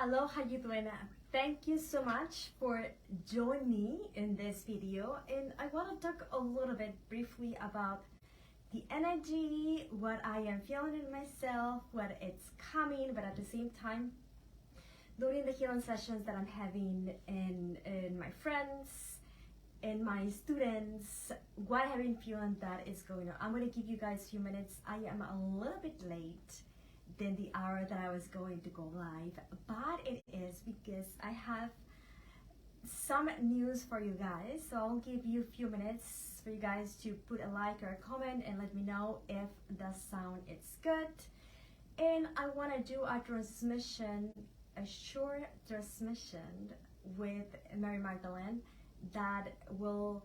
Hello, how you doing? Thank you so much for joining me in this video, and I want to talk a little bit briefly about the energy, what I am feeling in myself, what it's coming, but at the same time during the healing sessions that I'm having in my friends and my students, what I have been feeling that is going on. I'm going to give you guys a few minutes. I am a little bit late than the hour that I was going to go live, but it is because I have some news for you guys. So I'll give you a few minutes for you guys to put a like or a comment and let me know if the sound is good. And I want to do a transmission, a short transmission with Mary Magdalene that will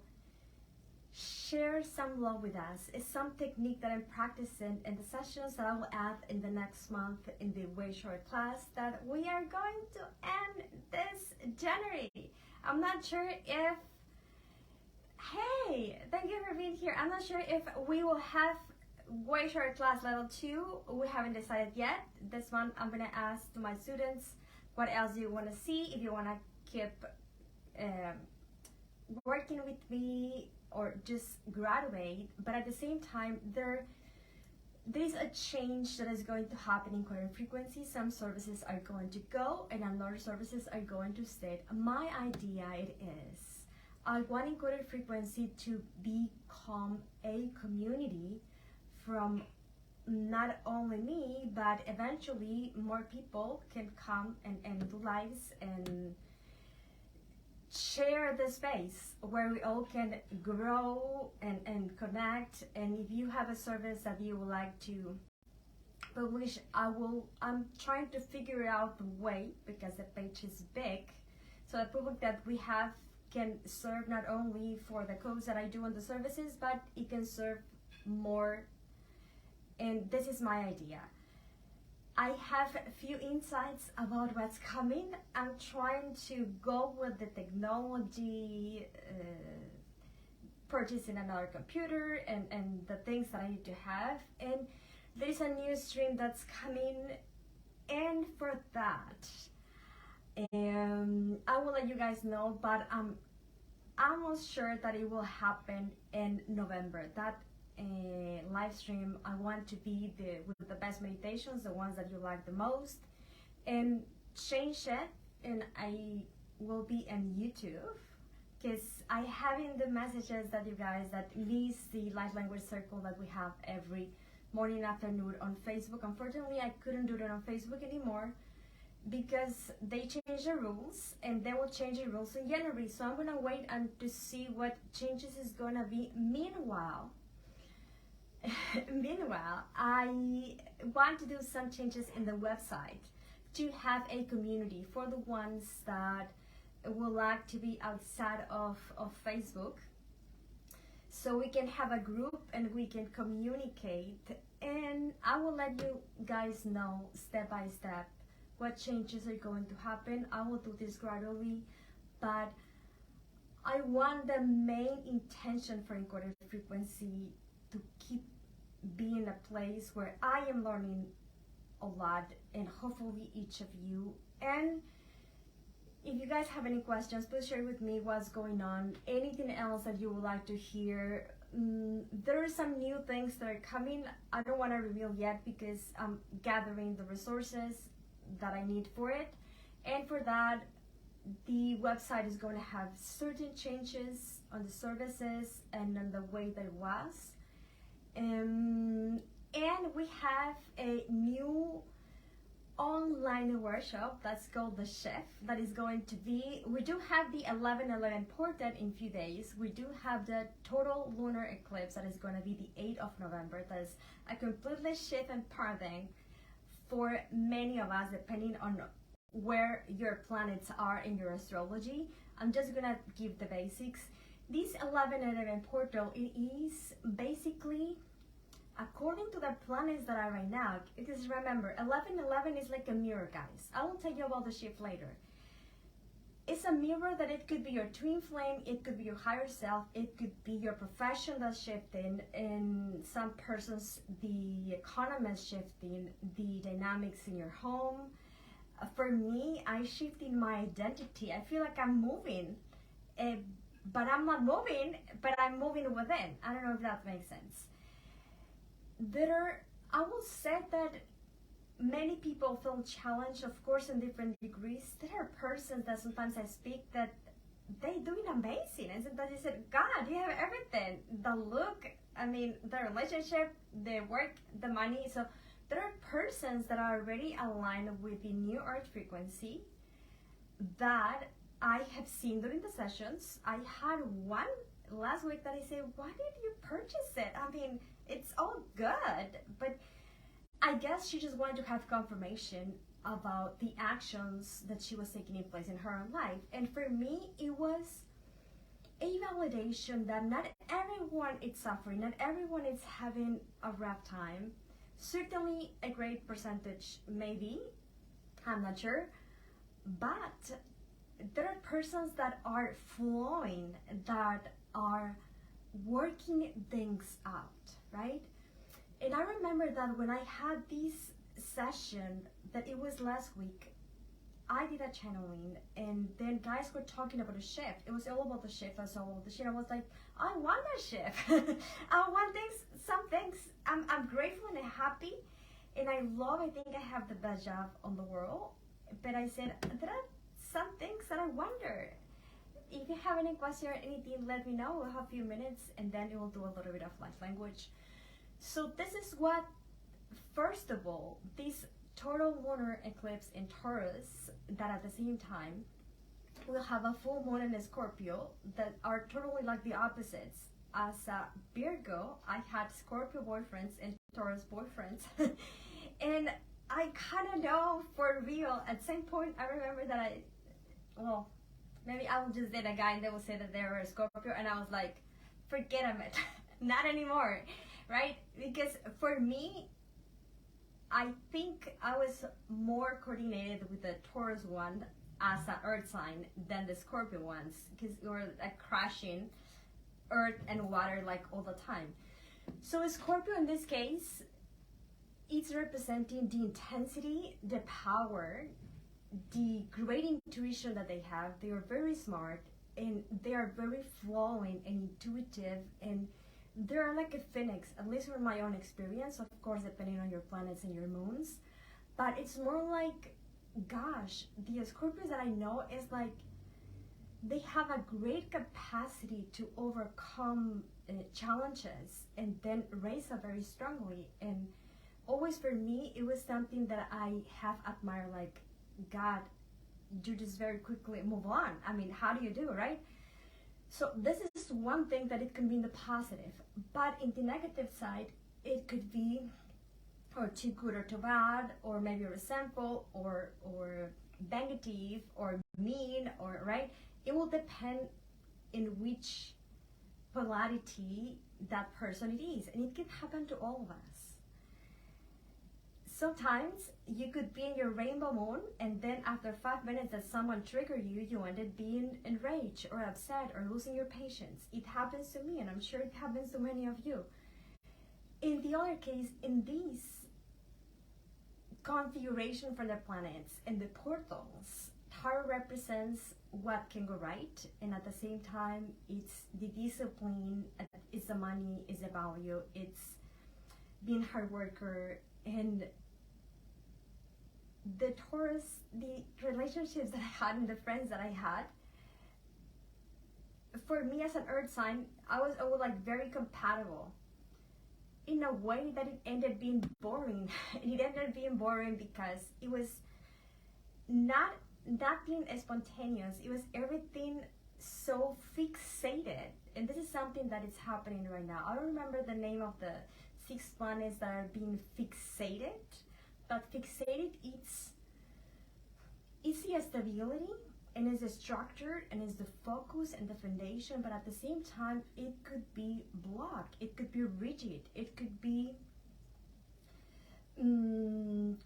share some love with us. It's some technique that I'm practicing in the sessions that I will add in the next month in the way short class that we are going to end this January. I'm not sure if, hey, thank you for being here. I'm not sure if we will have way short class level 2. We haven't decided yet. This one I'm gonna ask to my students what else you want to see, if you want to keep working with me or just graduate. But at the same time, there's a change that is going to happen in current frequency. Some services are going to go and other services are going to stay. My idea it is, I want encoded frequency to become a community from not only me, but eventually more people can come and do lives and share the space where we all can grow and connect. And if you have a service that you would like to publish, I'm trying to figure out the way, because the page is big, so the public that we have can serve not only for the codes that I do on the services, but it can serve more. And this is my idea. I have a few insights about what's coming. I'm trying to go with the technology, purchasing another computer and the things that I need to have. And there's a new stream that's coming, and for that, I will let you guys know, but I'm almost sure that it will happen in November. That live stream, I want to be with the best meditations, the ones that you like the most, and change it, and I will be on YouTube, because I have in the messages that you guys that miss the light language circle that we have every morning and afternoon on Facebook. Unfortunately, I couldn't do that on Facebook anymore because they changed the rules, and they will change the rules in January. So I'm gonna wait and to see what changes is gonna be. Meanwhile, I want to do some changes in the website to have a community for the ones that would like to be outside of Facebook, so we can have a group and we can communicate. And I will let you guys know step by step what changes are going to happen. I will do this gradually, but I want the main intention for encoded frequency to keep being a place where I am learning a lot, and hopefully each of you. And if you guys have any questions, please share with me what's going on, anything else that you would like to hear. There are some new things that are coming. I don't want to reveal yet because I'm gathering the resources that I need for it, and for that the website is going to have certain changes on the services and on the way that it was. And we have a new online workshop that's called The Shift that is going to be, we do have the 11/11 portal in few days. We do have the total lunar eclipse that is going to be the 8th of November. That is a completely shift and paradigm for many of us depending on where your planets are in your astrology. I'm just gonna give the basics. This 11/11 portal, it is basically according to the planets that are right now, because remember, 11/11 is like a mirror, guys. I will tell you about the shift later. It's a mirror that it could be your twin flame, it could be your higher self, it could be your profession that's shifting, in some persons the economy is shifting, the dynamics in your home, For me, I shifted my identity. I feel like I'm moving, but I'm not moving, but I'm moving within. I don't know if that makes sense. I will say that many people feel challenged, of course, in different degrees. There are persons that sometimes I speak that they doing amazing, and sometimes I said, God, you have everything. The look, I mean, the relationship, the work, the money. So there are persons that are already aligned with the new earth frequency that I have seen during the sessions. I had one last week that I said, why did you purchase it? I mean, it's all good, but I guess she just wanted to have confirmation about the actions that she was taking in place in her own life. And for me, it was a validation that not everyone is suffering, not everyone is having a rough time. Certainly a great percentage, maybe, I'm not sure, but there are persons that are flowing, that are working things out, right? And I remember that when I had this session, that it was last week, I did a channeling, and then guys were talking about a shift. It was all about the shift. I was all about the shift. I was like, I want a shift. I want things, some things. I'm grateful and happy, and I think I have the best job on the world. But I said, there are some things that I wonder. If you have any question or anything, let me know. We'll have a few minutes, and then we will do a little bit of light language. So this is what, first of all, this total lunar eclipse in Taurus, that at the same time will have a full moon in Scorpio, that are totally like the opposites. As a Virgo, I had Scorpio boyfriends and Taurus boyfriends. And I kind of know for real, at some point I remember that maybe I will just date a guy and they will say that they were a Scorpio, and I was like, forget it, not anymore, right? Because for me, I think I was more coordinated with the Taurus one as an earth sign than the Scorpio ones, because we were like crashing earth and water like all the time. So Scorpio in this case, it's representing the intensity, the power, the great intuition that they have. They are very smart, and they are very flowing and intuitive, and they're like a phoenix, at least from my own experience, of course, depending on your planets and your moons. But it's more like, gosh, the Scorpios that I know is like, they have a great capacity to overcome challenges and then raise up very strongly. And always for me, it was something that I have admired, like, God, you just very quickly move on. I mean, how do you do it, right? So this is one thing that it can be in the positive, but in the negative side, it could be or too good or too bad, or maybe resentful, or negative, or mean, or right. It will depend in which polarity that person it is, and it can happen to all of us. Sometimes you could be in your rainbow moon, and then after 5 minutes that someone triggered you, you ended being enraged or upset or losing your patience. It happens to me, and I'm sure it happens to many of you. In the other case, in this configuration for the planets and the portals, Tarot represents what can go right, and at the same time, it's the discipline, it's the money, it's the value, it's being a hard worker, and the Taurus, the relationships that I had and the friends that I had, for me as an earth sign, I was always like very compatible in a way that it ended being boring. It ended being boring because it was not being spontaneous. It was everything so fixated. And this is something that is happening right now. I don't remember the name of the 6 planets that are being fixated, but fixated, it's the stability, and it's the structure, and it's the focus and the foundation, but at the same time, it could be blocked, it could be rigid, it could be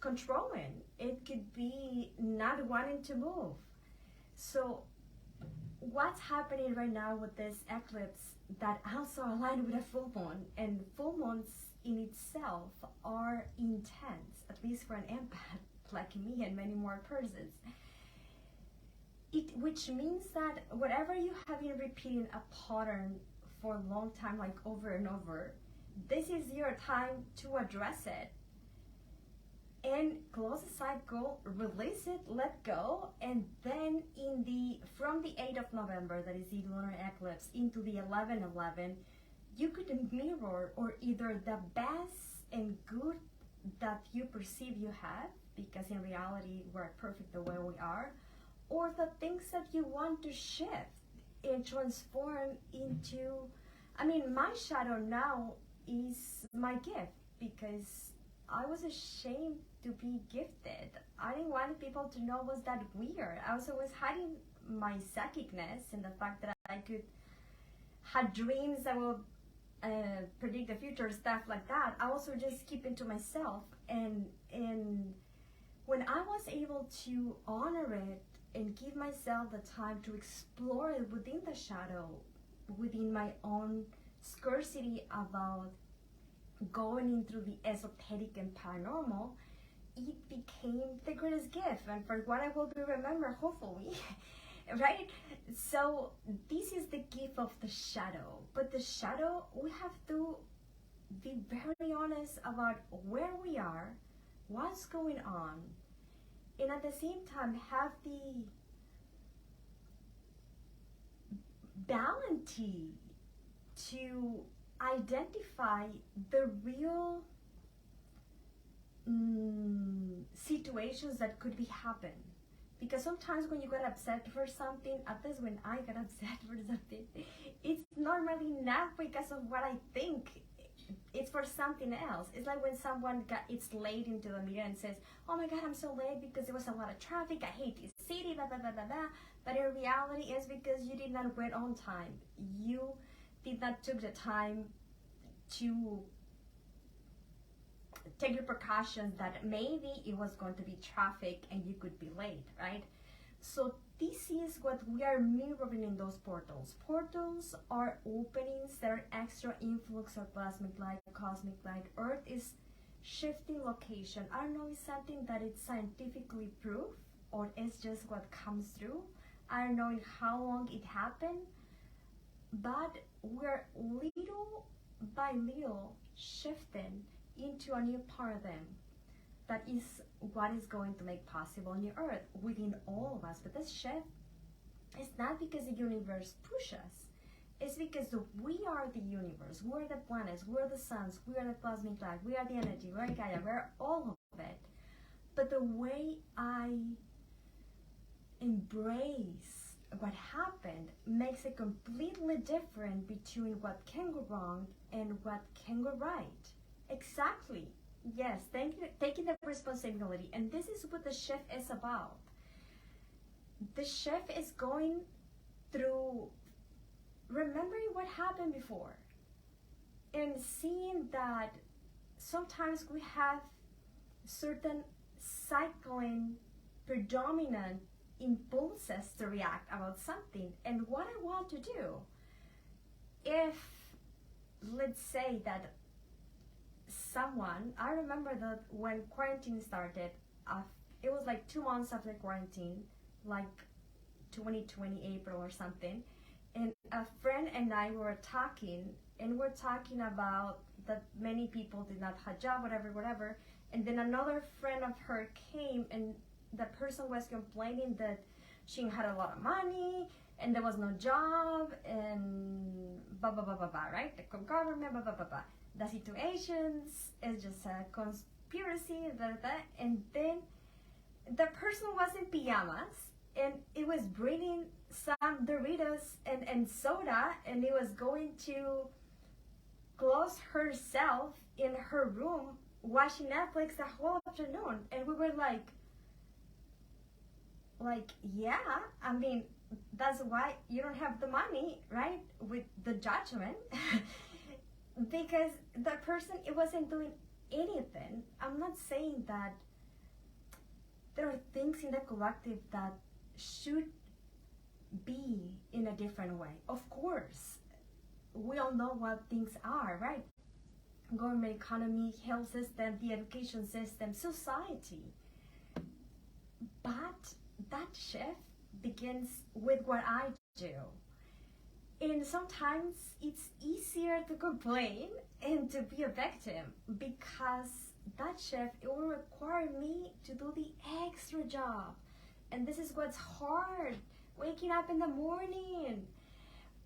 controlling, it could be not wanting to move. So what's happening right now with this eclipse that also aligned with a full moon, and full moons in itself are intense, at least for an empath. like me and many more persons. Which means that whatever you have been repeating a pattern for a long time, like over and over, this is your time to address it and close the cycle, release it, let go. And then from the 8th of November, that is the lunar eclipse, into the 11/11, you could mirror or either the best and good that you perceive you have, because in reality we're perfect the way we are, or the things that you want to shift and transform into. I mean, my shadow now is my gift, because I was ashamed to be gifted. I didn't want people to know was that weird. I was always hiding my psychicness and the fact that I could have dreams that will predict the future, stuff like that. I also just keep it to myself. And when I was able to honor it and give myself the time to explore it within the shadow, within my own scarcity about going into the esoteric and paranormal, it became the greatest gift, and for what I will be remembered, hopefully. Right? So this is the gift of the shadow. But the shadow, we have to be very honest about where we are, what's going on, and at the same time have the balance to identify the real situations that could be happen. Because sometimes when you get upset for something, at least when I get upset for something, it's normally not because of what I think. It's for something else. It's like when someone it's late into the meeting and says, "Oh my God, I'm so late because there was a lot of traffic. I hate this city, blah, blah, blah, blah, blah." But in reality, it's because you did not wait on time. You did not took the time to take the precautions that maybe it was going to be traffic and you could be late, right? So this is what we are mirroring in those portals. Portals are openings that are extra influx of plasmic light, cosmic light. Earth is shifting location. I don't know if it's something that it's scientifically proved or it's just what comes through. I don't know how long it happened, but we're little by little shifting into a new paradigm that is what is going to make possible on the earth within all of us. But this shift is not because the universe pushes us. It's because we are the universe, we're the planets, we're the suns, we are the cosmic light, we are the energy, we're Gaia, we're all of it. But the way I embrace what happened makes it completely different between what can go wrong and what can go right. Exactly. Yes, taking the responsibility. And this is what the shift is about. The shift is going through remembering what happened before and seeing that sometimes we have certain cycling predominant impulses to react about something. And what I want to do, if let's say that someone, I remember that when quarantine started, it was like 2 months after quarantine, like 2020 April or something, and a friend and I were talking, and we're talking about that many people did not have a job, whatever, and then another friend of her came, and the person was complaining that she had a lot of money, and there was no job, and blah, blah, blah, blah, blah, right? The government, blah, blah, blah, blah. The situations is just a conspiracy, blah, blah, blah. And then the person was in pajamas, and it was bringing some Doritos and soda, and it was going to close herself in her room watching Netflix the whole afternoon. And we were like, yeah, I mean, that's why you don't have the money, right? With the judgment. Because the person, it wasn't doing anything. I'm not saying that there are things in the collective that should be in a different way. Of course, we all know what things are, right? Government, economy, health system, the education system, society. that shift begins with what I do. And sometimes it's easier to complain and to be a victim because that shift, it will require me to do the extra job. And this is what's hard. Waking up in the morning,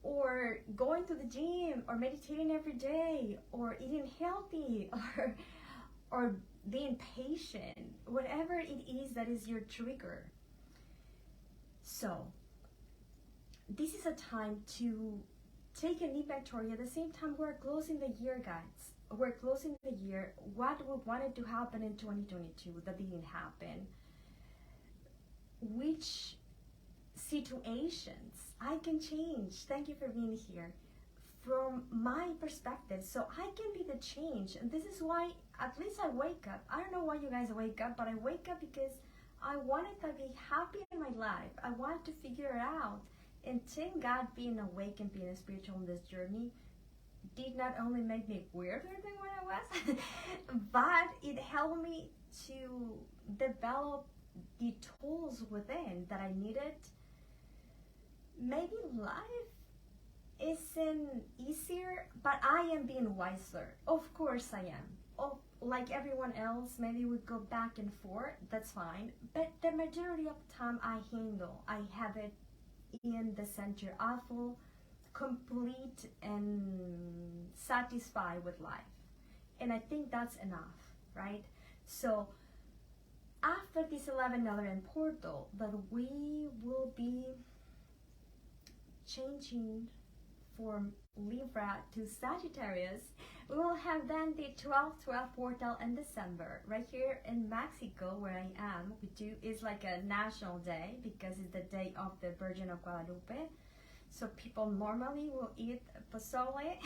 or going to the gym, or meditating every day, or eating healthy, or being patient, whatever it is that is your trigger. So this is a time to take an inventory. At the same time, we're closing the year, guys. We're closing the year. What we wanted to happen in 2022 that didn't happen? Which situations I can change? Thank you for being here. From my perspective, so I can be the change. And this is why at least I wake up. I don't know why you guys wake up, but I wake up because I wanted to be happy in my life. I wanted to figure it out. And thank God, being awake and being spiritual in this journey did not only make me weirder than what I was, but it helped me to develop the tools within that I needed. Maybe life isn't easier, but I am being wiser. Of course I am. Oh, like everyone else, maybe we go back and forth, that's fine. But the majority of the time I have it in the center. I feel complete and satisfied with life. And I think that's enough, right? So after this 11th element portal, that we will be changing from Libra to Sagittarius, we will have then the 12/12 portal in December, right here in Mexico, where I am. It's like a national day because it's the day of the Virgin of Guadalupe. So people normally will eat pozole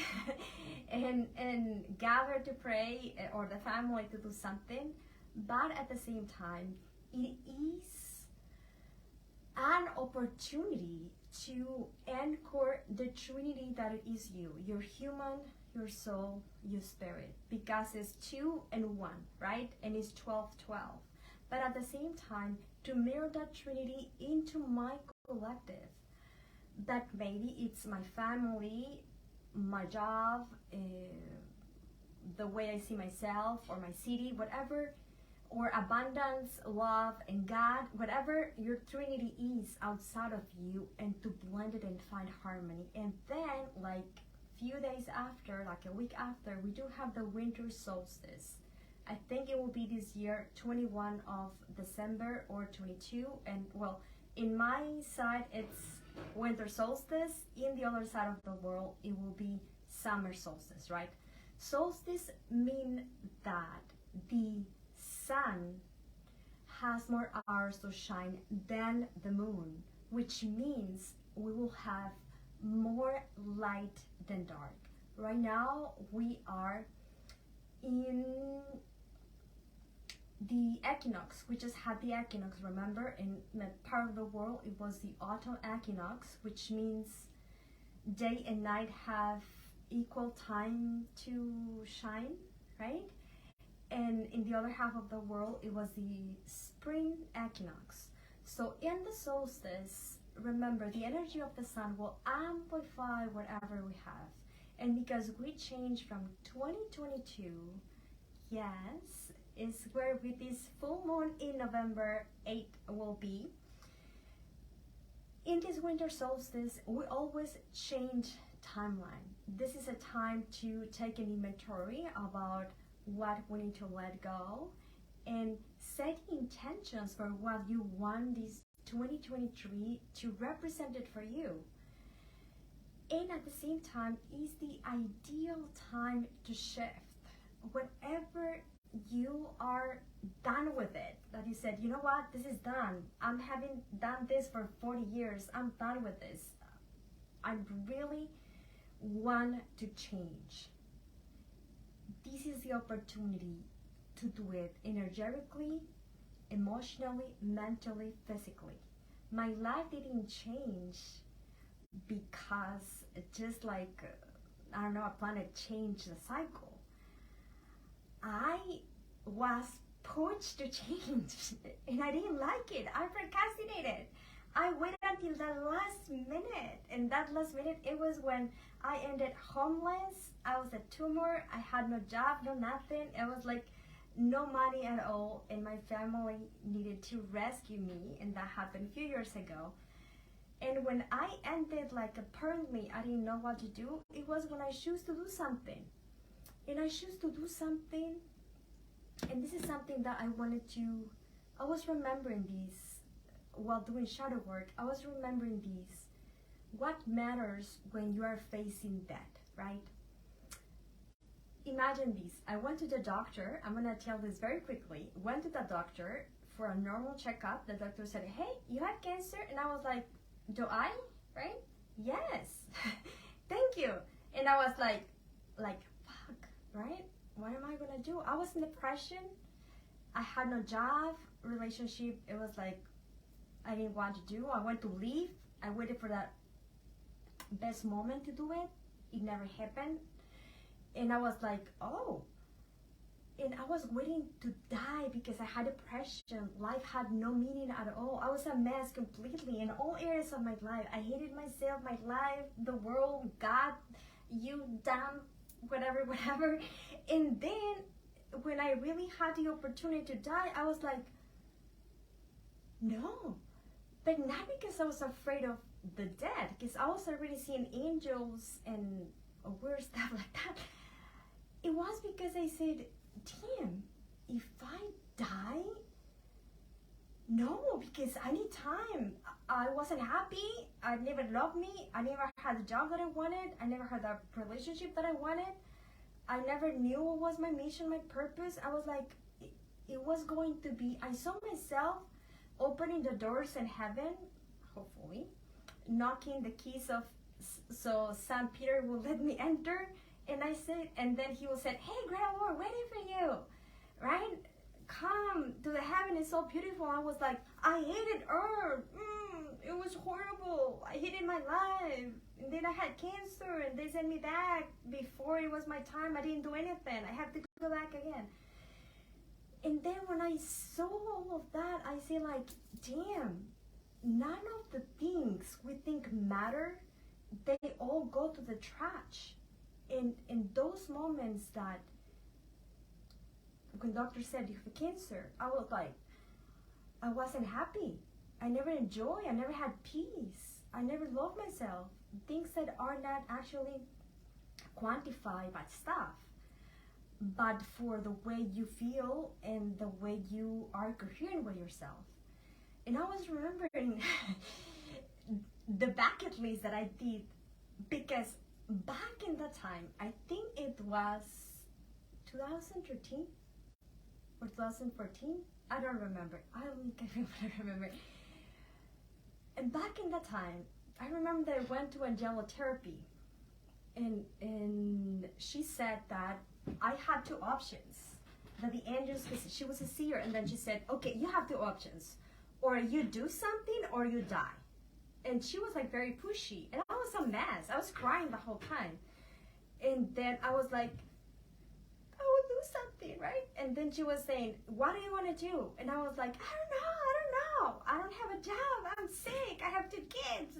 and gather to pray, or the family to do something. But at the same time, it is an opportunity to anchor the Trinity that it is you, your human, your soul, your spirit, because it's 2 and 1, right? And it's 12/12. But at the same time, to mirror that Trinity into my collective, that maybe it's my family, my job, the way I see myself, or my city, whatever, or abundance, love, and God, whatever your Trinity is outside of you, and to blend it and find harmony. And then, like few days after, like a week after, we do have the winter solstice. I think it will be this year, 21 of December or 22. And well, in my side, it's winter solstice. In the other side of the world, it will be summer solstice, right? Solstice mean that the sun has more hours to shine than the moon, which means we will have more light than dark. Right now we are in the equinox. We just had the equinox, remember? In that part of the world it was the autumn equinox, which means day and night have equal time to shine, right? And in the other half of the world, it was the spring equinox. So in the solstice, remember, the energy of the sun will amplify whatever we have. And because we change from 2022, yes, is where with this full moon in November 8 will be. In this winter solstice, we always change timeline. This is a time to take an inventory about what we need to let go and set intentions for what you want this 2023 to represent it for you. And at the same time is the ideal time to shift. Whenever you are done with it, that you said, you know what, this is done. I'm having done this for 40 years. I'm done with this. I really want to change. This is the opportunity to do it energetically, emotionally, mentally, physically. My life didn't change because just like, I don't know, a planet changed the cycle. I was push to change, and I didn't like it. I procrastinated. I waited until the last minute, and that last minute, it was when I ended homeless. I was a tumor. I had no job, no nothing. It was like no money at all, and my family needed to rescue me, and that happened a few years ago. And when I ended, like, apparently I didn't know what to do, it was when I chose to do something. And I chose to do something, and this is something that I was remembering these while doing shadow work. I was remembering these. What matters when you are facing death, right? Imagine this. I went to the doctor. I'm going to tell this very quickly. Went to the doctor for a normal checkup. The doctor said, hey, you have cancer? And I was like, do I? Right? Yes. Thank you. And I was like, fuck, right? What am I going to do? I was in depression. I had no job, relationship. It was like, I didn't want to do. I went to leave. I waited for that best moment to do it. It never happened. And I was like, oh. And I was waiting to die because I had depression. Life had no meaning at all. I was a mess completely in all areas of my life. I hated myself, my life, the world, God, you, damn, whatever. And then when I really had the opportunity to die, I was like, no. But not because I was afraid of the dead, because I was already seeing angels and weird stuff like that. It was because I said, damn, if I die, no, because I need time. I wasn't happy. I never loved me. I never had the job that I wanted. I never had the relationship that I wanted. I never knew what was my mission, my purpose. I was like, it was going to be, I saw myself opening the doors in heaven, hopefully, knocking the keys of, so Saint Peter will let me enter. And I said, and then he will say, hey, Greta, we're waiting for you, right? Come to the heaven, it's so beautiful. I was like, I hated Earth. It was horrible. I hated my life. And then I had cancer, and they sent me back before it was my time. I didn't do anything. I have to go back again. And then when I saw all of that, I say like, damn, none of the things we think matter, they all go to the trash. In those moments that when doctor said you have cancer, I was like, I wasn't happy. I never enjoyed, I never had peace. I never loved myself. Things that are not actually quantified by stuff, but for the way you feel and the way you are coherent with yourself. And I was remembering the bucket list that I did, because back in that time, I think it was 2013 or 2014. I don't remember. I don't remember. And back in that time, I remember that I went to angelotherapy, and she said that I had two options. That the angels, because she was a seer, and then she said, okay, you have two options. Or you do something or you die. And she was like very pushy, and I was a mess. I was crying the whole time. And then I was like, I will do something, right? And then she was saying, what do you want to do? And I was like, I don't know. I don't have a job. I'm sick. I have 2 kids.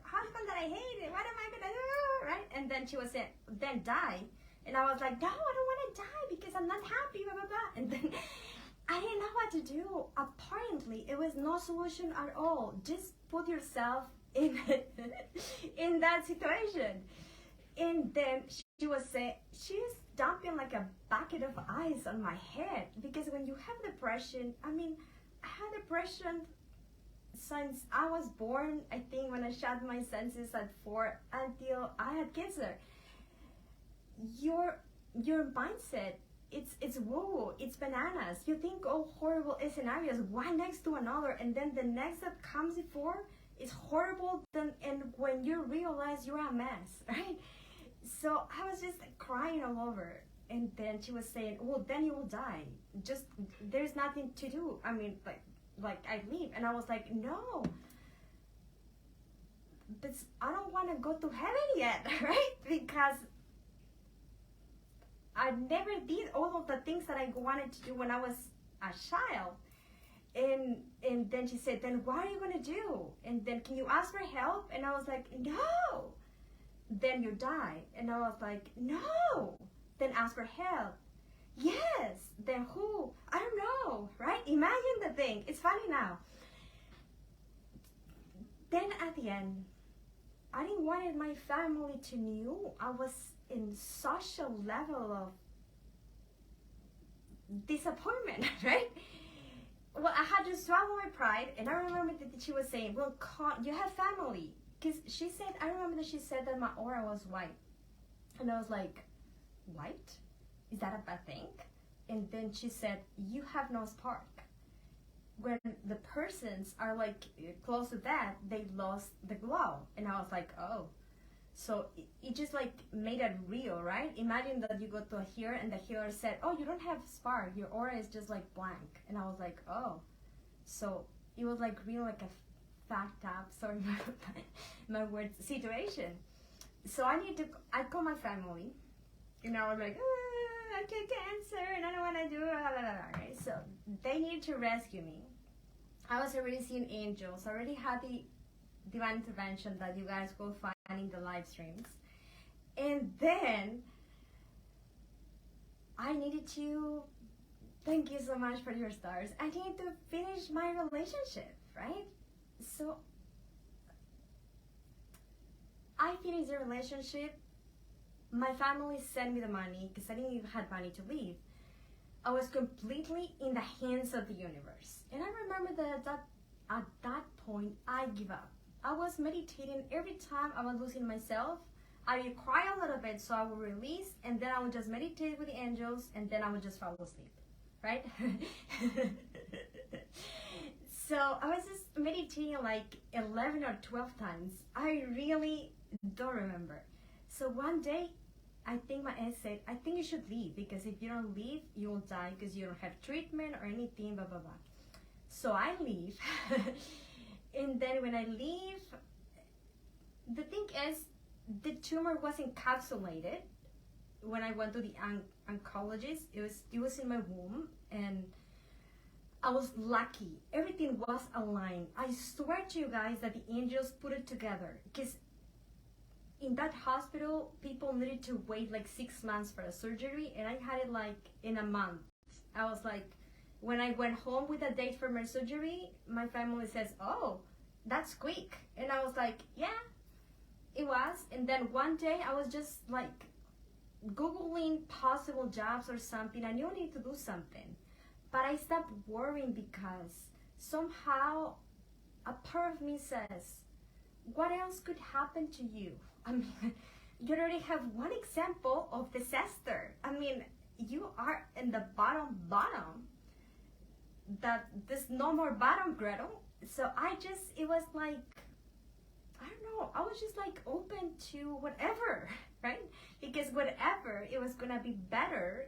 Husband that I hated. What am I going to do, right? And then she was saying, then die. And I was like, no, I don't want to die because I'm not happy, blah, blah, blah. And then I didn't know what to do. Apparently, it was no solution at all. Just put yourself in in that situation. And then she was saying, she was dumping like a bucket of ice on my head, because when you have depression, I mean, I had depression since I was born. I think when I shut my senses at 4 until I had cancer. Your mindset, it's woo, it's bananas. You think all horrible scenarios, one next to another, and then the next that comes before is horrible. Then, and when you realize you're a mess, right? So I was just crying all over. And then she was saying, well, then you will die. Just, there's nothing to do. I mean, like I leave. And I was like, no. But I don't want to go to heaven yet, right? Because I never did all of the things that I wanted to do when I was a child. And then she said, then what are you gonna do? And then can you ask for help? And I was like, no. Then you die. And I was like, no. Then ask for help. Yes. Then who? I don't know, right? Imagine the thing. It's funny now. Then at the end, I didn't want my family to know I was in such a level of disappointment, right? Well, I had to swallow my pride, and I remember that she was saying, well, you have family. Because she said, I remember that she said that my aura was white. And I was like, white? Is that a bad thing? And then she said, you have no spark. When the persons are like close to that, they lost the glow. And I was like, oh. So it just like made it real, right? Imagine that you go to a healer and the healer said, oh, you don't have spark. Your aura is just like blank. And I was like, oh. So it was like real, like a fact up, sorry, my words, situation. So I called my family. And I was like, I get cancer and I don't want to do it. Right? So they need to rescue me. I was already seeing angels. I already had the divine intervention that you guys will find in the live streams. And then I needed to, thank you so much for your stars. I needed to finish my relationship, right? So I finished the relationship. My family sent me the money because I didn't even have money to leave. I was completely in the hands of the universe. And I remember that at that point, I give up. I was meditating every time I was losing myself. I would cry a little bit so I would release, and then I would just meditate with the angels, and then I would just fall asleep, right? So I was just meditating like 11 or 12 times. I really don't remember. So one day, I think my ex said, I think you should leave, because if you don't leave, you will die because you don't have treatment or anything, blah, blah, blah. So I leave. And then when I leave, the thing is, the tumor was encapsulated. When I went to the oncologist, it was in my womb, and I was lucky. Everything was aligned. I swear to you guys that the angels put it together, because in that hospital, people needed to wait like 6 months for a surgery, and I had it like in a month. I was like, when I went home with a date for my surgery, my family says, oh, that's quick. And I was like, yeah, it was. And then one day I was just like Googling possible jobs or something. I knew I needed to do something. But I stopped worrying because somehow a part of me says, what else could happen to you? I mean, you already have one example of disaster. I mean, you are in the bottom, that there's no more bottom, Gretel. So it was like, I don't know, I was just like open to whatever, right? Because whatever, it was gonna be better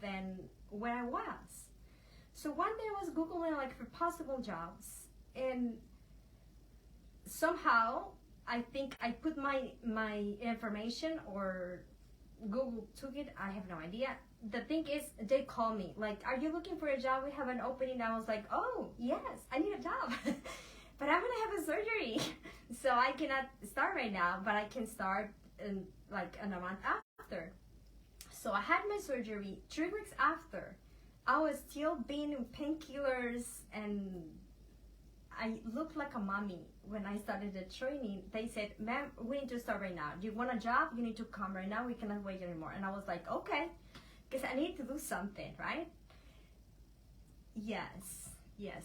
than where I was. So one day I was Googling like for possible jobs, and somehow I think I put my information, or Google took it, I have no idea. The thing is, they call me like, are you looking for a job? We have an opening. I was like, oh yes, I need a job. But I'm gonna have a surgery, so I cannot start right now, but I can start in a month after. So I had my surgery. 3 weeks after, I was still being in painkillers, and I looked like a mommy. When I started the training, they said, ma'am, we need to start right now. Do you want a job? You need to come right now. We cannot wait anymore. And I was like, okay, because I need to do something, right? Yes,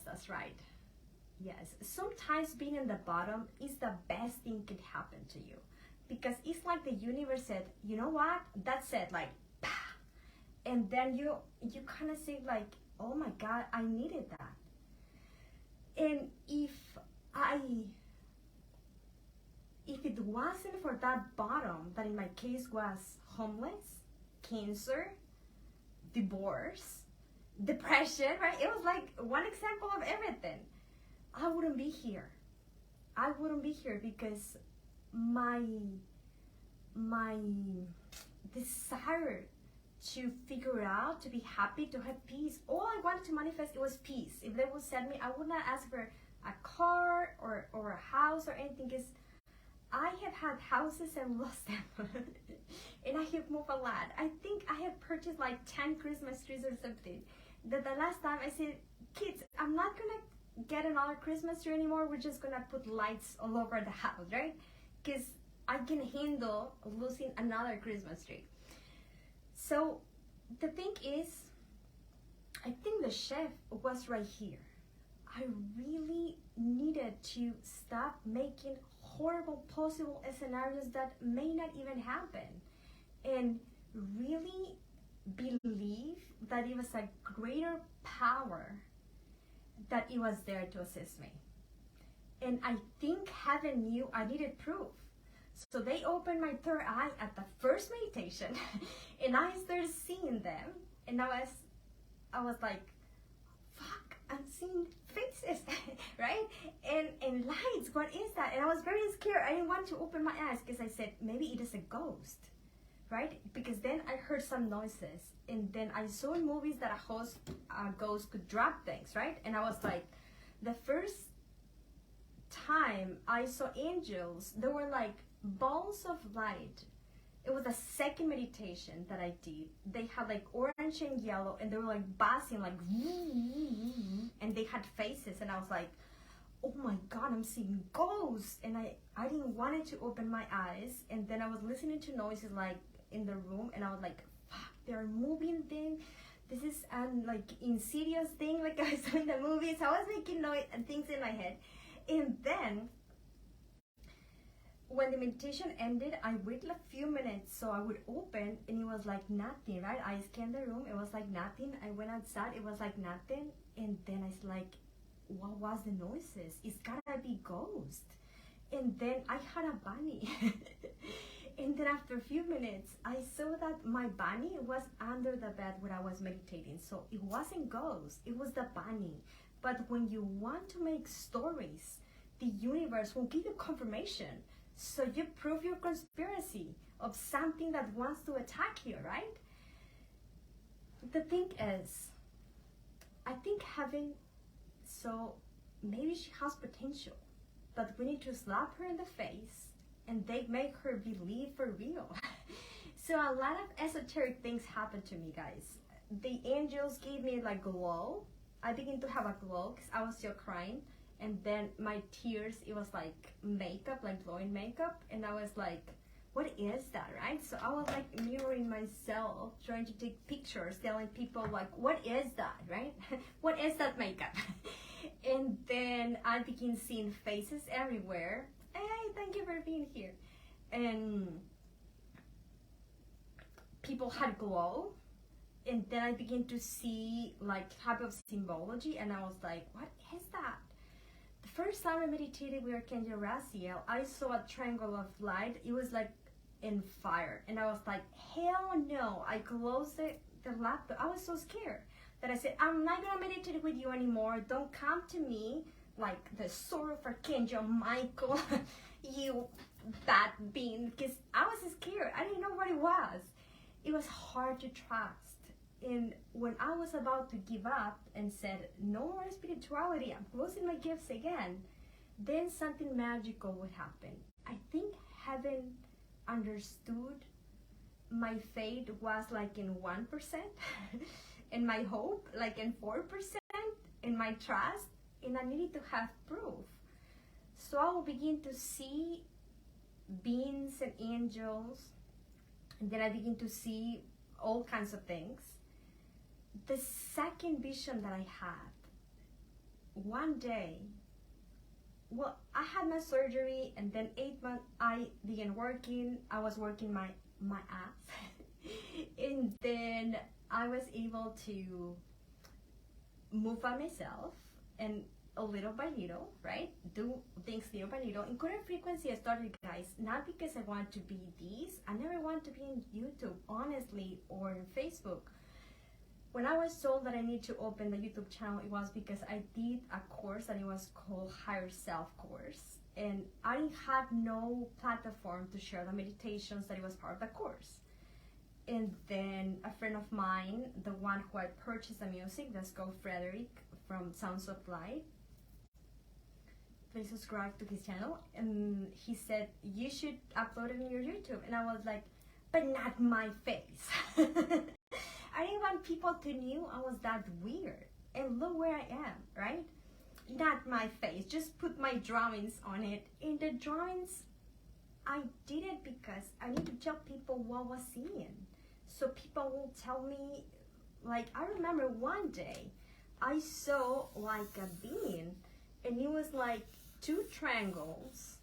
that's right. Yes, sometimes being in the bottom is the best thing could happen to you, because it's like the universe said, you know what? That's it, like, pah! And then you kind of say like, oh my God, I needed that. And if it wasn't for that bottom, that in my case was homeless, cancer, divorce, depression, right? It was like one example of everything. I wouldn't be here. I wouldn't be here because my desire to figure out, to be happy, to have peace. All I wanted to manifest, it was peace. If they would send me, I would not ask for a car or a house or anything, because I have had houses and lost them. And I have moved a lot. I think I have purchased like 10 Christmas trees or something. The last time I said, kids, I'm not gonna get another Christmas tree anymore. We're just gonna put lights all over the house, right? Because I can handle losing another Christmas tree. So the thing is, I think the shift was right here. I really needed to stop making horrible possible scenarios that may not even happen, and really believe that it was a greater power that it was there to assist me. And I think heaven knew I needed proof. So they opened my third eye at the first meditation and I started seeing them, and I was like, fuck, I'm seeing faces, right? And lights, what is that? And I was very scared. I didn't want to open my eyes because I said, maybe it is a ghost, right? Because then I heard some noises, and then I saw in movies that a ghost could drop things, right? And I was like, the first time I saw angels, there were like balls of light. It was the second meditation that I did. They had like orange and yellow, and they were like buzzing, like, and they had faces, and I was like, oh my god, I'm seeing ghosts. And I didn't want it to open my eyes, and then I was listening to noises like in the room, and I was like, fuck, they're moving thing. This is like insidious thing like I saw in the movies. I was making noise and things in my head. And then when the meditation ended, I waited a few minutes so I would open, and it was like nothing, right? I scanned the room, it was like nothing. I went outside, it was like nothing. And then I was like, what was the noises? It's gotta be ghost. And then I had a bunny. And then after a few minutes, I saw that my bunny was under the bed where I was meditating. So it wasn't ghost, it was the bunny. But when you want to make stories, the universe will give you confirmation. So you prove your conspiracy of something that wants to attack you, right? The thing is, I think having, so maybe she has potential, but we need to slap her in the face and they make her believe for real. So a lot of esoteric things happened to me, guys. The angels gave me like glow. I began to have a glow because I was still crying. And then my tears, it was like makeup, like glowing makeup. And I was like, what is that, right? So I was like mirroring myself, trying to take pictures, telling people like, what is that, right? What is that makeup? And then I began seeing faces everywhere. Hey, thank you for being here. And people had glow. And then I began to see like type of symbology, and I was like, what is that? The first time I meditated with Archangel Raziel, I saw a triangle of light. It was like in fire, and I was like, hell no. I closed the laptop. I was so scared that I said, I'm not gonna meditate with you anymore. Don't come to me like the sword of Archangel Michael, you bad being, because I was scared. I didn't know what it was. It was hard to trust. And when I was about to give up and said, no more spirituality, I'm closing my gifts again, then something magical would happen. I think heaven understood my faith was like in 1%, and my hope like in 4%, and my trust, and I needed to have proof. So I will begin to see beings and angels, and then I begin to see all kinds of things. The second vision that I had, one day, well, I had my surgery, and then 8 months I began working. I was working my ass. And then I was able to move by myself, and little by little, right? Do things little by little. In current frequency, I started, guys, not because I want to be this. I never want to be in YouTube, honestly, or in Facebook. When I was told that I need to open the YouTube channel, it was because I did a course that it was called Higher Self course. And I had no platform to share the meditations that it was part of the course. And then a friend of mine, the one who I purchased the music, that's called Frederick from Sounds of Light, please subscribe to his channel. And he said, you should upload it on your YouTube. And I was like, but not my face. I didn't want people to know I was that weird. And look where I am, right? Not my face, just put my drawings on it. In the drawings, I did it because I need to tell people what I was seeing. So people will tell me, like, I remember one day I saw like a being, and it was like 2 triangles,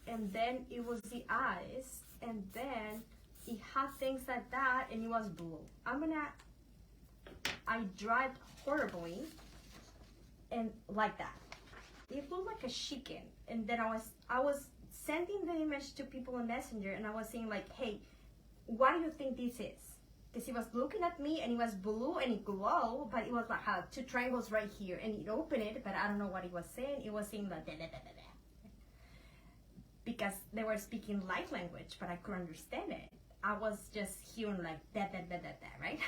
and then it was the eyes, and then it had things like that, and it was blue. I drive horribly, and like that. It looked like a chicken, and then I was sending the image to people on Messenger, and I was saying like, hey, what do you think this is? Because he was looking at me, and it was blue, and it glowed, but it was like 2 triangles right here, and it opened it, but I don't know what it was saying. It was saying like, da, da, da, da, da. Because they were speaking light language, but I couldn't understand it. I was just hearing like, da, da, da, da, da, right?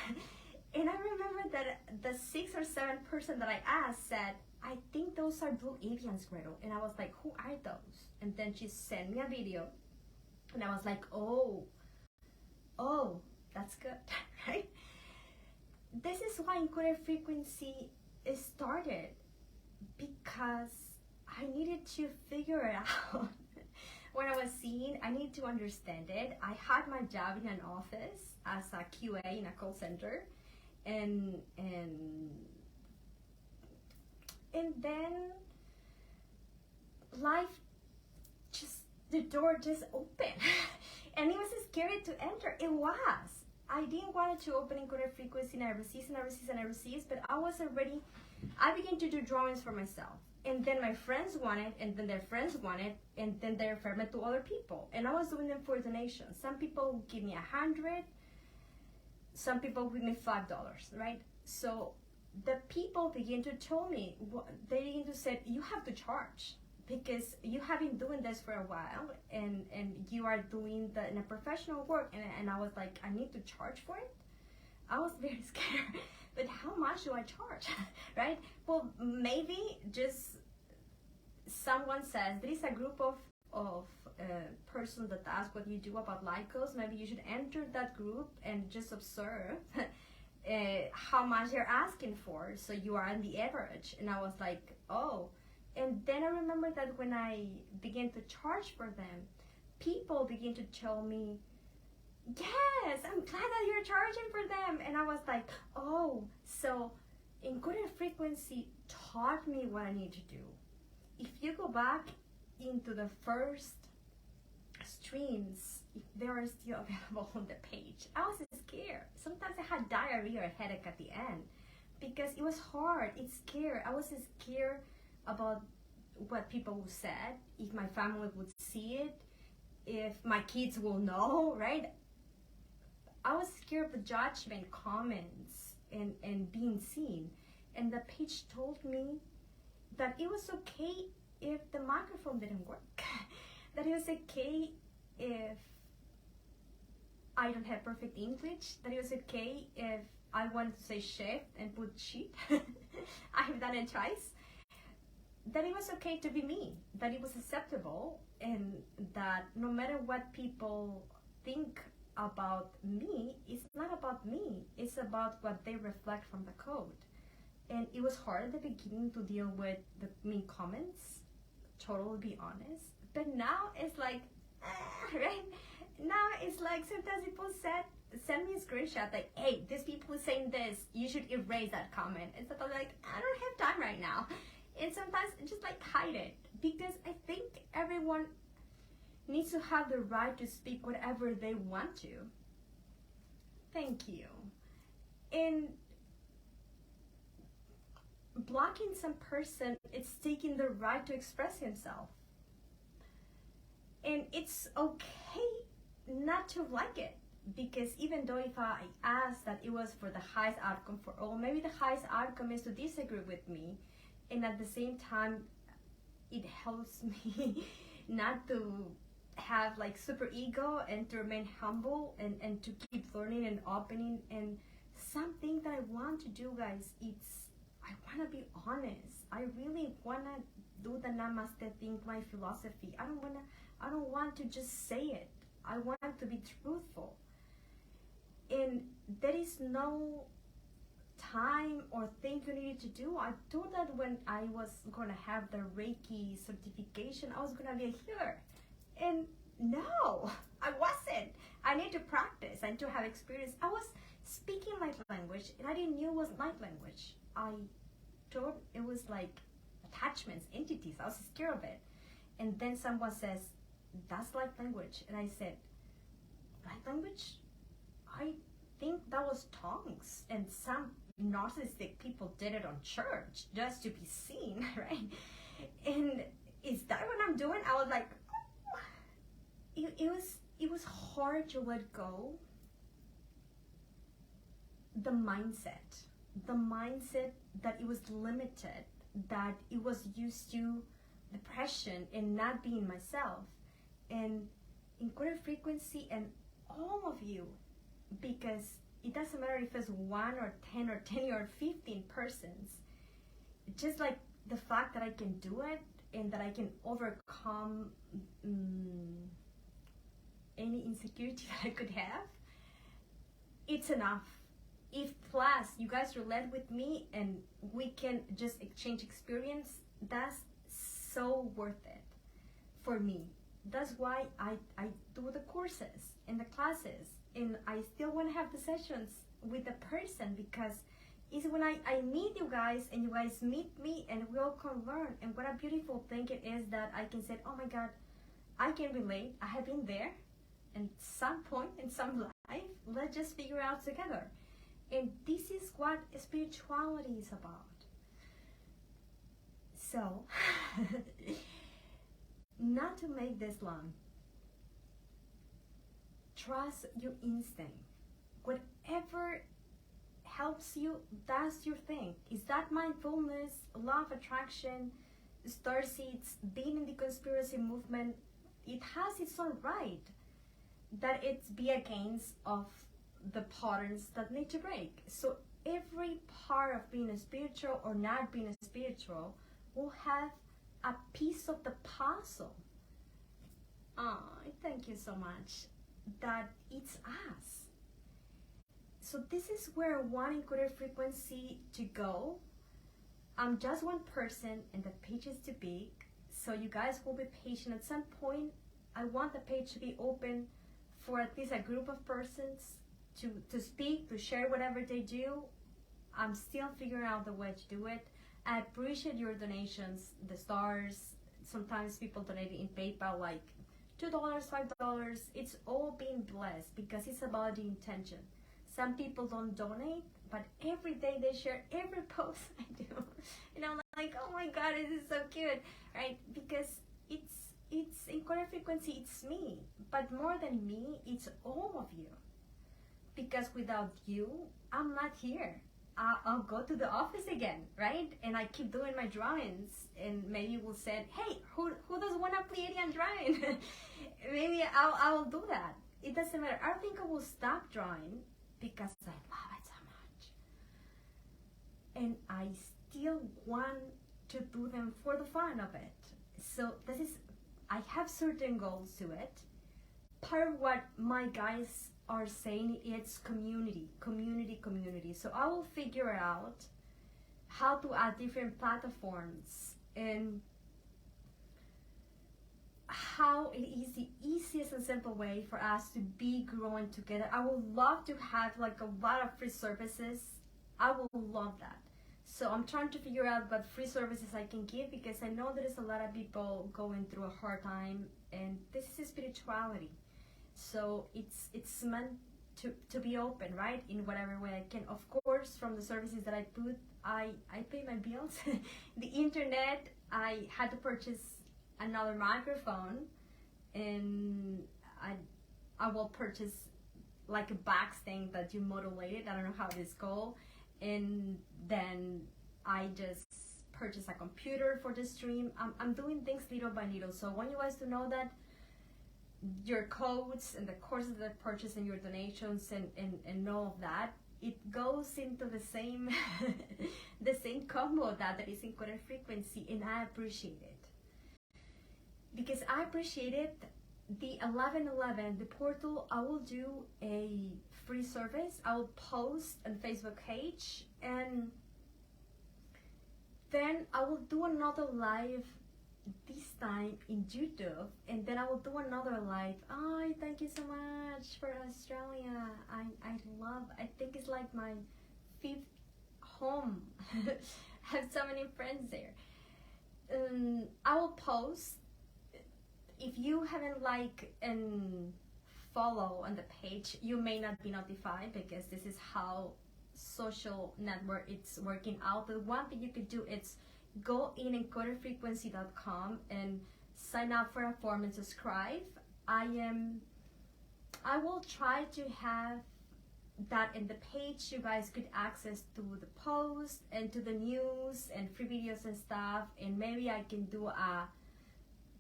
And I remember that the 6 or 7 person that I asked said, I think those are blue aliens, Gretel. And I was like, who are those? And then she sent me a video, and I was like, oh, that's good, right? This is why Encoded Frequency started, because I needed to figure it out. What I was seeing, I need to understand it. I had my job in an office as a QA in a call center, and then life the door just opened. And it was scary to enter. It was. I didn't want it to open Encoded Frequency, and I resist, but I began to do drawings for myself. And then my friends wanted, and then their friends wanted, and then they referred me to other people. And I was doing them for donations. Some people would give me 100, some people would give me $5, right? So the people began to tell me, they began to say, you have to charge, because you have been doing this for a while, and you are doing in a professional work. And I was like, I need to charge for it? I was very scared. But how much do I charge, right? Well, maybe just someone says, there is a group of persons that ask what you do about Lycos. Maybe you should enter that group and just observe how much they're asking for, so you are on the average. And I was like, oh. And then I remember that when I began to charge for them, people began to tell me, yes, I'm glad that you're charging for them. And I was like, oh, so Encoded Frequency taught me what I need to do. If you go back into the first streams, if they are still available on the page, I was scared. Sometimes I had diarrhea or headache at the end, because it was hard. It's scared. I was scared about what people said, if my family would see it, if my kids will know, right? I was scared of the judgment, comments, and being seen. And the page told me that it was okay if the microphone didn't work, that it was okay if I don't have perfect English, that it was okay if I wanted to say chef and put sheep. I have done it twice. That it was okay to be me, that it was acceptable, and that no matter what people think about me, it's not about me, it's about what they reflect from the code. And it was hard at the beginning to deal with the mean comments, totally be honest, but now it's like, right? Now it's like sometimes people send me a screenshot like, hey, these people are saying this, you should erase that comment. And so I'm like, I don't have time right now. And sometimes just like hide it, because I think everyone needs to have the right to speak whatever they want to. Thank you. And blocking some person, it's taking the right to express himself. And it's okay not to like it, because even though if I asked that it was for the highest outcome for all, maybe the highest outcome is to disagree with me, and at the same time it helps me not to have like super ego and to remain humble and to keep learning and opening. And something that I want to do, guys, I want to be honest. I really want to do the namaste thing, my philosophy. I don't want to just say it. I want to be truthful. And there is no time or thing you needed to do. I thought that when I was going to have the Reiki certification, I was going to be a healer. And no, I wasn't. I need to practice and to have experience. I was speaking light language, and I didn't know it was light language. I thought it was like attachments, entities. I was scared of it. And then someone says, that's light language. And I said, light language? I think that was tongues. And some narcissistic people did it on church just to be seen, right? And is that what I'm doing? I was like, it was hard to let go the mindset that it was limited, that it was used to depression and not being myself. And Encoded frequency and all of you, because it doesn't matter if it's 1 or 10 or 20 or 15 persons, just like the fact that I can do it and that I can overcome any insecurity that I could have, it's enough. If plus you guys relate with me and we can just exchange experience, that's so worth it for me. That's why I do the courses and the classes, and I still want to have the sessions with the person, because it's when I meet you guys and you guys meet me and we all can learn. And what a beautiful thing it is that I can say, oh my God, I can relate. I have been there at some point in some life. Let's just figure out together. And this is what spirituality is about. So, not to make this long, trust your instinct. Whatever helps you, that's your thing. Is that mindfulness, law of attraction, star seeds, being in the conspiracy movement? It has its own right that it's be against of the patterns that need to break. So every part of being a spiritual or not being a spiritual will have a piece of the puzzle. Thank you so much. That it's us. So this is where I want Encoded frequency to go. I'm just one person and the page is too big. So you guys will be patient. At some point, I want the page to be open for at least a group of persons to speak, to share whatever they do. I'm still figuring out the way to do it. I appreciate your donations, the stars. Sometimes people donate in PayPal like $2, $5. It's all being blessed because it's about the intention. Some people don't donate, but every day they share every post I do. And I'm like, oh my God, this is so cute, right? Because it's Encoded frequency, it's me. But more than me, it's all of you. Because without you, I'm not here. I'll go to the office again, right? And I keep doing my drawings, and maybe we'll say, hey, who does want a Pleiadian drawing? Maybe I'll do that. It doesn't matter. I think I will stop drawing because I love it so much. And I still want to do them for the fun of it. So I have certain goals to it. Part of what my guys are saying, it's community. So I will figure out how to add different platforms and how it is the easiest and simple way for us to be growing together. I would love to have like a lot of free services. I would love that. So I'm trying to figure out what free services I can give, because I know there's a lot of people going through a hard time, and this is spirituality. So it's meant to be open, right? In whatever way I can. Of course, from the services that I put, I pay my bills. The internet, I had to purchase another microphone, and I will purchase like a box thing that you modulate it. I don't know how it is called. And then I just purchased a computer for the stream. I'm doing things little by little. So I want you guys to know that your codes and the courses that I purchase and your donations and all of that, it goes into the same the same combo that is encoded frequency, and I appreciate it. Because I appreciate it, the 1111, the portal, I will do a free service. I will post on Facebook page, and then I will do another live this time in YouTube, and then I will do another live. Oh, thank you so much for Australia. I think it's like my 5th home. I have so many friends there. I will post. If you haven't like and follow on the page, you may not be notified, because this is how social network it's working out. But one thing you could do is go in encodedfrequency.com and sign up for a form and subscribe. I will try to have that in the page. You guys could access to the post and to the news and free videos and stuff, and maybe I can do a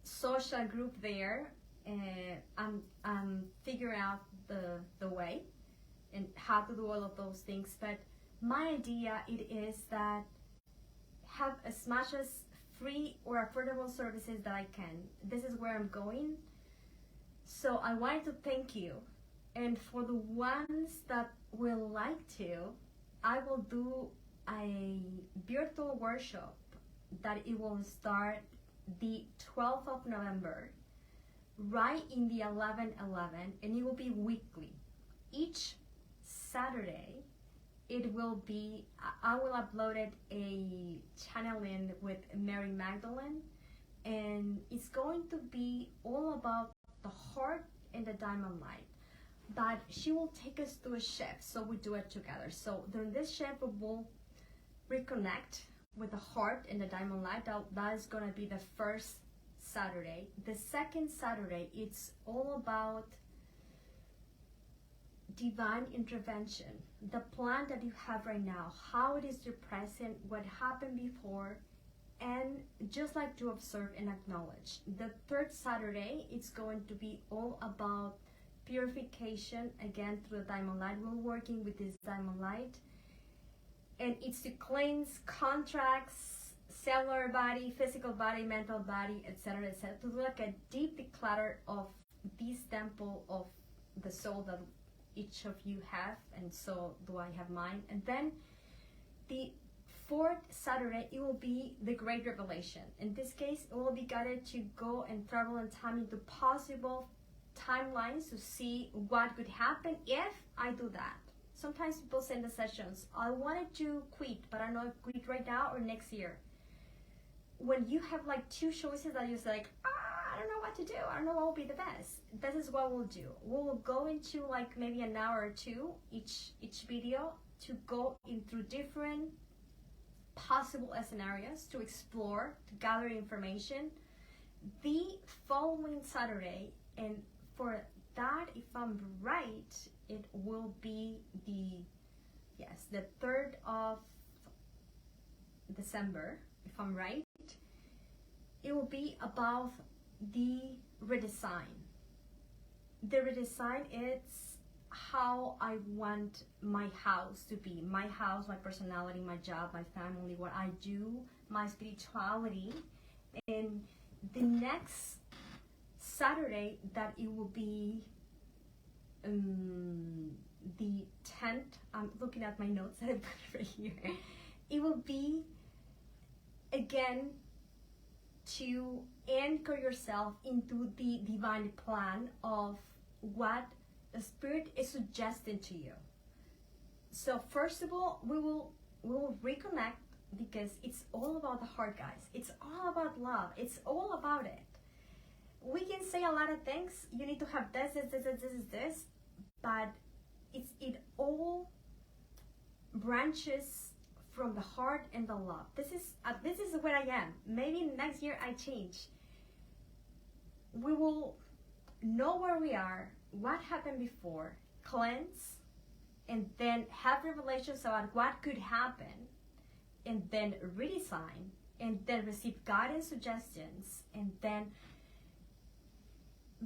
social group there. I'm figuring out the way and how to do all of those things. But my idea it is that have as much as free or affordable services that I can. This is where I'm going. So I wanted to thank you. And for the ones that will like to, I will do a virtual workshop that it will start the 12th of November, right in the 11/11, and it will be weekly. Each Saturday, it will be, I will upload it a channel in with Mary Magdalene, and it's going to be all about the heart and the diamond light. But she will take us to a shift, so we do it together. So during this shift, we will reconnect with the heart and the diamond light. That is going to be the first Saturday. The second Saturday, it's all about divine intervention, the plan that you have right now, how it is your present, what happened before, and just like to observe and acknowledge. The third Saturday, it's going to be all about purification, again through the diamond light. We're working with this diamond light, and it's to cleanse contracts, cellular body, physical body, mental body, etc., etc., to do like a deep declutter of this temple of the soul that each of you have, and so do I have mine. And then the fourth Saturday, it will be the Great Revelation. In this case, it will be guided to go and travel in time into possible timelines to see what could happen if I do that. Sometimes people say in the sessions, I wanted to quit, but I don't know if quit right now or next year. When you have like two choices that you're like, I don't know what to do, I don't know what will be the best. This is what we'll do. We'll go into like maybe an hour or two each video to go into different possible scenarios to explore, to gather information. The following Saturday, and for that, if I'm right, it will be the 3rd of December, if I'm right. It will be about the redesign. The redesign is how I want my house to be. My house, my personality, my job, my family, what I do, my spirituality. And the next Saturday, that it will be the 10th. I'm looking at my notes that I put right here. It will be again to anchor yourself into the divine plan of what the Spirit is suggesting to you. So first of all, we will reconnect, because it's all about the heart, guys. It's all about love. It's all about it. We can say a lot of things. You need to have this, but it all branches from the heart and the love. This is where I am. Maybe next year I change. We will know where we are, what happened before, cleanse, and then have revelations about what could happen, and then redesign, and then receive guidance, suggestions, and then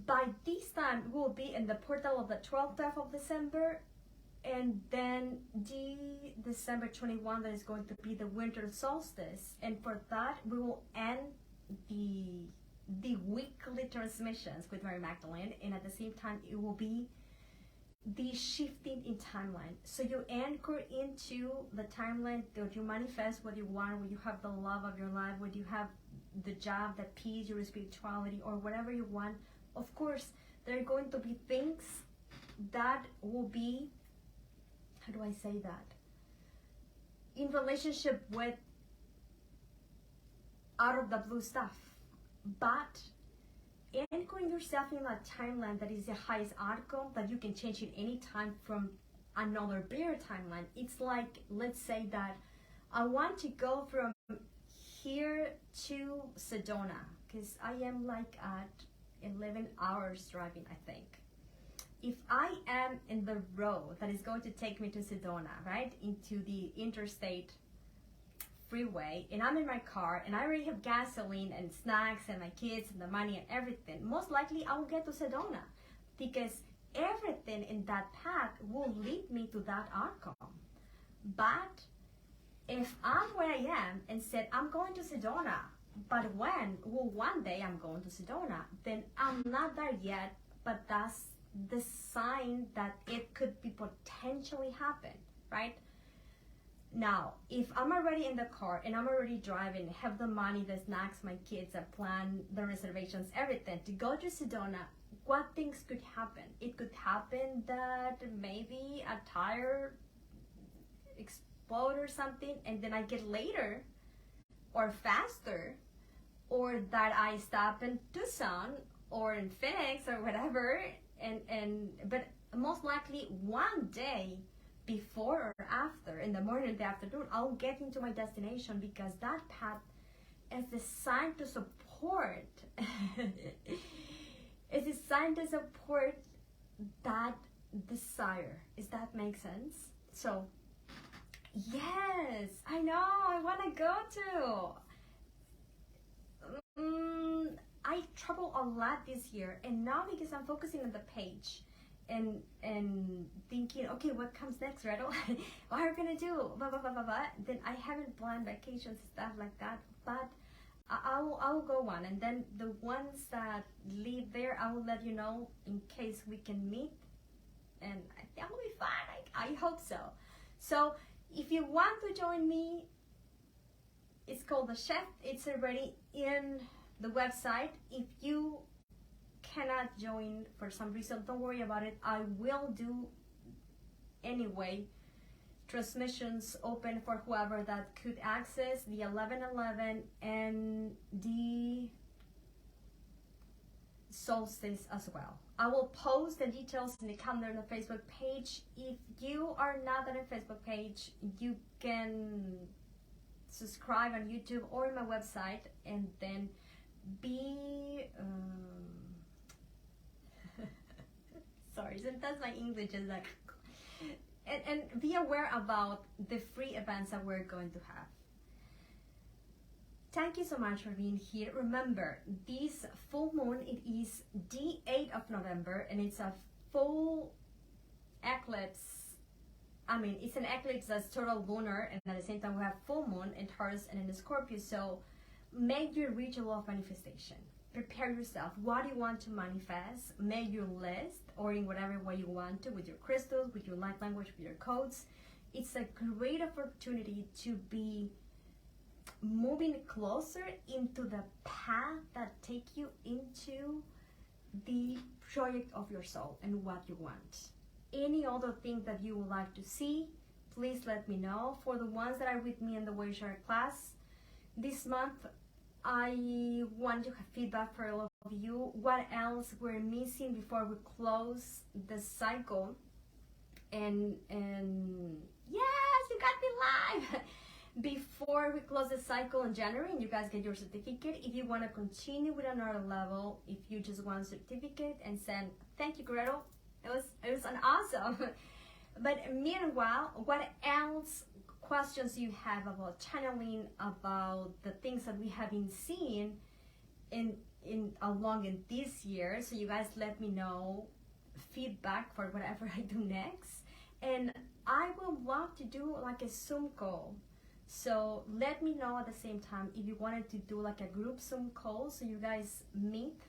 by this time we'll be in the portal of the 12th of December, and then the December 21 that is going to be the winter solstice, and for that we will end the weekly transmissions with Mary Magdalene, and at the same time it will be the shifting in timeline. So you anchor into the timeline that you manifest what you want, when you have the love of your life, when you have the job, the peace, your spirituality, or whatever you want. Of course, there are going to be things that will be, how do I say that, in relationship with out of the blue stuff. But anchoring yourself in a timeline that is the highest outcome, that you can change it any time from another bigger timeline. It's like, let's say that I want to go from here to Sedona, because I am like at 11 hours driving, I think. If I am in the road that is going to take me to Sedona, right, into the interstate freeway, and I'm in my car and I already have gasoline and snacks and my kids and the money and everything, most likely I will get to Sedona, because everything in that path will lead me to that outcome. But if I'm where I am and said I'm going to Sedona, but when? Well, one day I'm going to Sedona, then I'm not there yet, but that's the sign that it could be potentially happen, right? Now, if I'm already in the car and I'm already driving, have the money, the snacks, my kids, I plan the reservations, everything to go to Sedona, what things could happen? It could happen that maybe a tire explode or something, and then I get later or faster, or that I stop in Tucson or in Phoenix or whatever, but most likely one day before or after, in the morning or the afternoon, I'll get into my destination, because that path is designed to support it's designed to support that desire. Does that make sense? So yes, I know, I want to go to I travel a lot this year, and now because I'm focusing on the page and thinking, okay, what comes next, right? What are we gonna do? Blah, blah, blah, blah, blah. Then I haven't planned vacations, stuff like that, but I will go one, and then the ones that leave there, I will let you know in case we can meet, and I think that will be fun. I hope so. So if you want to join me, it's called The Chef. It's already in the website. If you cannot join for some reason, don't worry about it. I will do anyway transmissions open for whoever that could access the 11/11 and the solstice as well. I will post the details in the calendar on the Facebook page. If you are not on a Facebook page, you can subscribe on YouTube or on my website, and then be sorry, sometimes my English is like and be aware about the free events that we're going to have. Thank you so much for being here. Remember, this full moon, it is the 8th of November, and it's a full eclipse. I mean, it's an eclipse that's total lunar, and at the same time we have full moon in Taurus and in Scorpio. So make your ritual of manifestation. Prepare yourself. What do you want to manifest? Make your list, or in whatever way you want to, with your crystals, with your light language, with your codes. It's a great opportunity to be moving closer into the path that take you into the project of your soul and what you want. Any other thing that you would like to see, please let me know. For the ones that are with me in the Wayshare class this month, I want to have feedback for all of you. What else we're missing before we close the cycle? And yes, you got me live! Before we close the cycle in January and you guys get your certificate, if you want to continue with another level, if you just want a certificate and send, thank you, Gretel. It was an awesome. But meanwhile, what else questions you have about channeling, about the things that we have been seeing in along in this year. So you guys let me know feedback for whatever I do next. And I would love to do like a Zoom call. So let me know at the same time if you wanted to do like a group Zoom call so you guys meet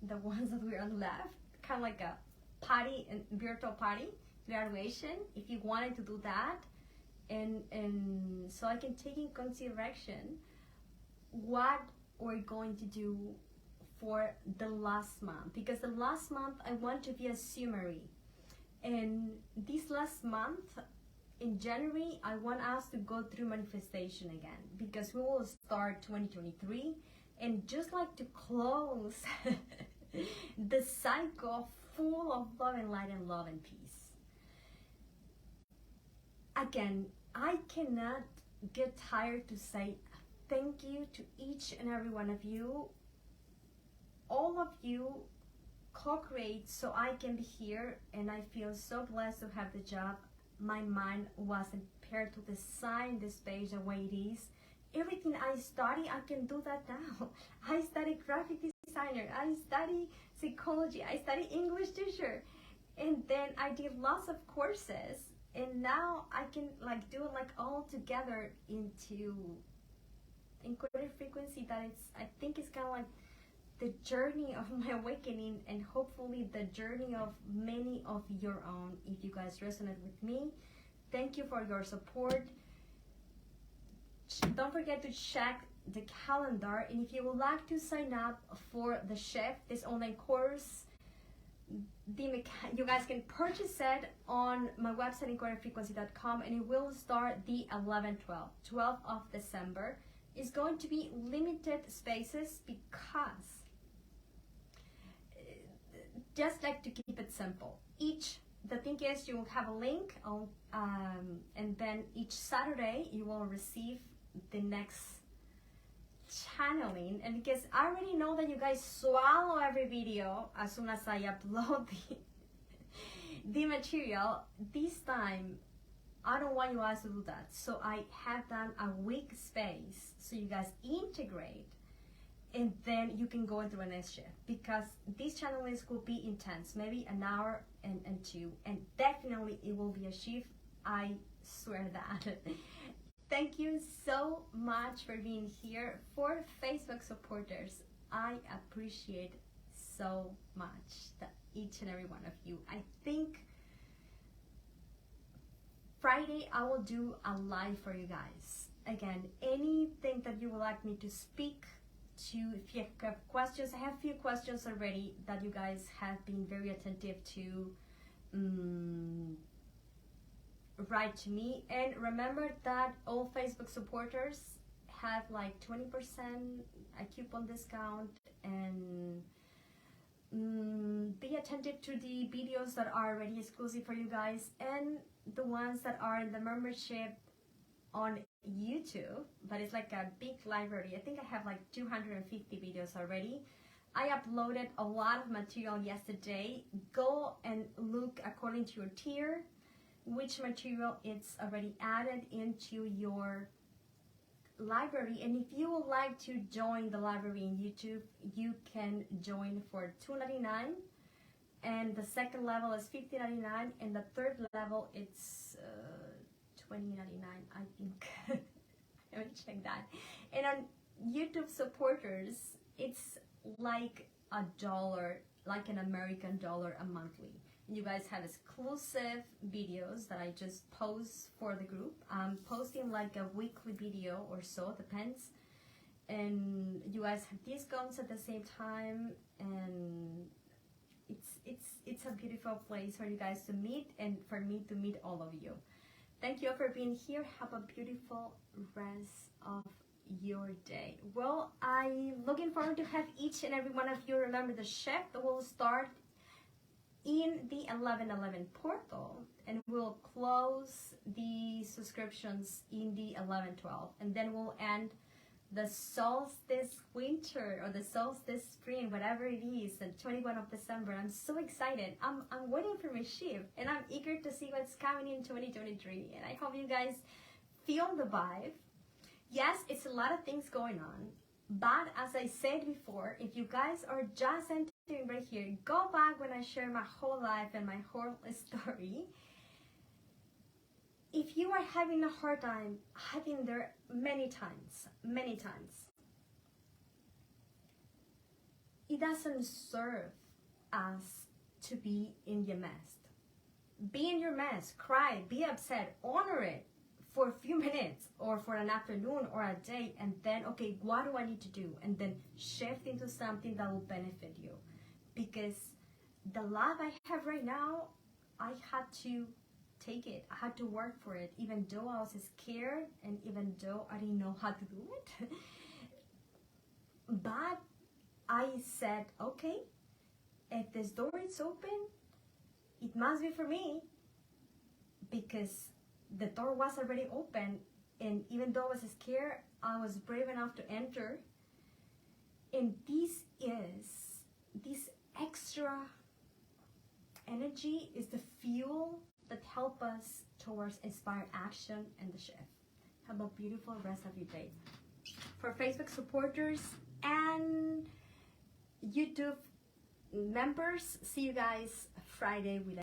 the ones that we are left, kind of like a party, and virtual party graduation, if you wanted to do that. And so I can take in consideration what we're going to do for the last month, because the last month I want to be a summary. And this last month in January, I want us to go through manifestation again, because we will start 2023 and just like to close the cycle full of love and light and love and peace. Again, I cannot get tired to say thank you to each and every one of you. All of you co-create so I can be here, and I feel so blessed to have the job. My mind wasn't prepared to design this page the way it is. Everything I study, I can do that now. I study graphic designer, I study psychology, I study English teacher, and then I did lots of courses, and now I can like do it like all together into encoded frequency. That it's, I think it's kind of like the journey of my awakening, and hopefully the journey of many of your own, if you guys resonate with me. Thank you for your support. Don't forget to check the calendar, and if you would like to sign up for the Shift, this online course, you guys can purchase it on my website, encodedfrequency.com, and it will start the 12th of December. It's going to be limited spaces, because just like to keep it simple. The thing is, you will have a link on, and then each Saturday you will receive the next channeling. And because I already know that you guys swallow every video as soon as I upload the material, this time I don't want you guys to do that. So I have done a week space so you guys integrate, and then you can go into an next shift, because these channelings could be intense, maybe an hour and two, and definitely it will be a shift. I swear that. Thank you so much for being here. For Facebook supporters, I appreciate so much that each and every one of you. I think Friday I will do a live for you guys. Again, anything that you would like me to speak to, if you have questions, I have a few questions already that you guys have been very attentive to write to me. And remember that all Facebook supporters have like 20% a coupon discount, and be attentive to the videos that are already exclusive for you guys, and the ones that are in the membership on YouTube. But it's like a big library. I think I have like 250 videos already. I uploaded a lot of material yesterday. Go and look according to your tier which material it's already added into your library. And if you would like to join the library in YouTube, you can join for $2.99, and the second level is $50.99, and the third level it's $20.99, I think. Let me check that. And on YouTube supporters, it's like $1, like an American dollar a monthly. You guys have exclusive videos that I just post for the group. I'm posting like a weekly video or so, depends. And you guys have discounts at the same time, and it's a beautiful place for you guys to meet, and for me to meet all of you. Thank you all for being here. Have a beautiful rest of your day. Well, I'm looking forward to have each and every one of you. Remember, the shift will start in the 11/11 portal, and we'll close the subscriptions in the 11/12, and then we'll end the solstice winter or the solstice spring, whatever it is, the 21st of December. I'm so excited. I'm waiting for my shift, and I'm eager to see what's coming in 2023. And I hope you guys feel the vibe. Yes, it's a lot of things going on. But as I said before, if you guys are just entering right here, go back when I share my whole life and my whole story. If you are having a hard time, I've been there many times. It doesn't serve us to be in your mess. Be in your mess, cry, be upset, honor it for a few minutes or for an afternoon or a day, and then, okay, what do I need to do? And then shift into something that will benefit you. Because the life I have right now, I had to take it. I had to work for it, even though I was scared and even though I didn't know how to do it. But I said, okay, if this door is open, it must be for me, because the door was already open, and even though I was scared, I was brave enough to enter. And this extra energy is the fuel that helps us towards inspired action and the shift. Have a beautiful rest of your day. For Facebook supporters and YouTube members, see you guys Friday with